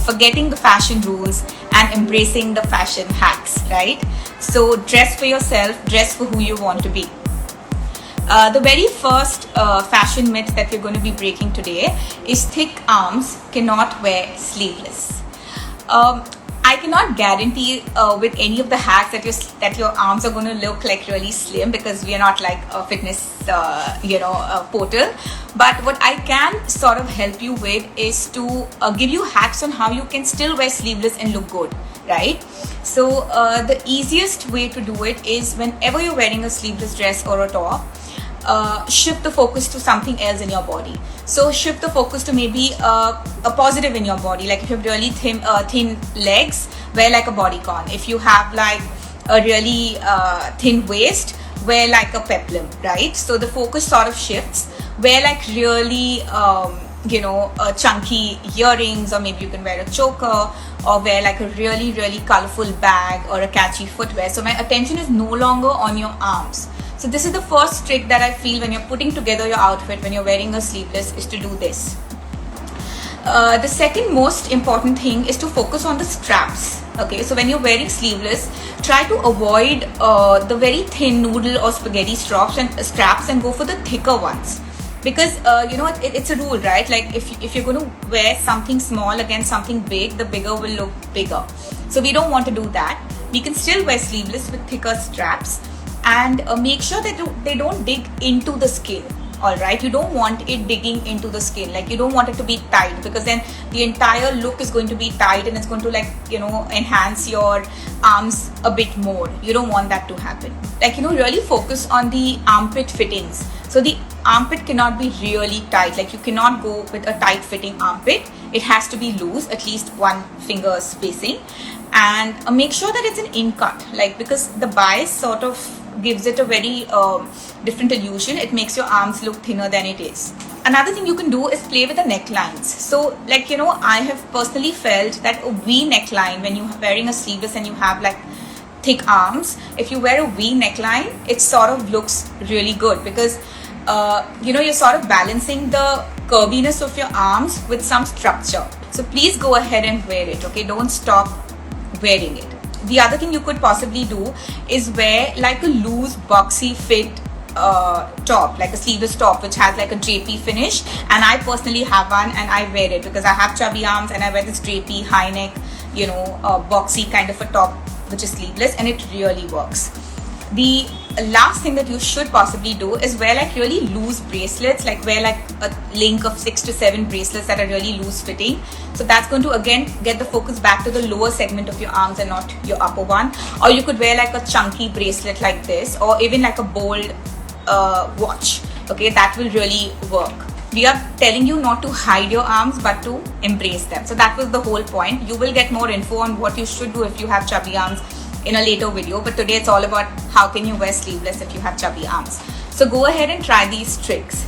forgetting the fashion rules and embracing the fashion hacks, right? So dress for yourself, dress for who you want to be. The very first fashion myth that we're going to be breaking today is thick arms cannot wear sleeveless. I cannot guarantee with any of the hacks that your arms are going to look like really slim, because we are not like a fitness portal. But what I can sort of help you with is to give you hacks on how you can still wear sleeveless and look good, right? So the easiest way to do it is, whenever you're wearing a sleeveless dress or a top, shift the focus to something else in your body. So shift the focus to maybe a positive in your body. Like if you have really thin legs, wear like a bodycon. If you have like a really thin waist, wear like a peplum, right? So the focus sort of shifts. Wear like really chunky earrings, or maybe you can wear a choker, or wear like a really colorful bag or a catchy footwear. So my attention is no longer on your arms. So this is the first trick that I feel when you're putting together your outfit, when you're wearing a sleeveless, is to do this. The second most important thing is to focus on the straps. Okay, so when you're wearing sleeveless, try to avoid the very thin noodle or spaghetti straps and go for the thicker ones. Because it's a rule, right? Like if you're going to wear something small against something big, the bigger will look bigger. So we don't want to do that. We can still wear sleeveless with thicker straps, and make sure that they don't dig into the skin. All right, you don't want it digging into the skin. Like you don't want it to be tight, because then the entire look is going to be tight and it's going to enhance your arms a bit more. You don't want that to happen. Like really focus on the armpit fittings. So the armpit cannot be really tight. Like you cannot go with a tight fitting armpit. It has to be loose, at least 1 finger spacing, and make sure that it's an in cut. Like, because the bias sort of gives it a very different illusion. It makes your arms look thinner than it is. Another thing you can do is play with the necklines. So I have personally felt that a V neckline, when you're wearing a sleeveless and you have like thick arms, if you wear a V neckline, it sort of looks really good, because you're sort of balancing the curviness of your arms with some structure. So please go ahead and wear it, okay? Don't stop wearing it. The other thing you could possibly do is wear like a loose boxy fit top, like a sleeveless top which has like a drapey finish. And I personally have one, and I wear it because I have chubby arms, and I wear this drapey high neck boxy kind of a top which is sleeveless, and it really works. The last thing that you should possibly do is wear like really loose bracelets. Like wear like a link of 6 to 7 bracelets that are really loose fitting. So that's going to again get the focus back to the lower segment of your arms and not your upper one. Or you could wear like a chunky bracelet like this, or even like a bold watch. Okay, that will really work. We are telling you not to hide your arms, but to embrace them. So that was the whole point. You will get more info on what you should do if you have chubby arms in a later video, but today it's all about how can you wear sleeveless if you have chubby arms. So go ahead and try these tricks.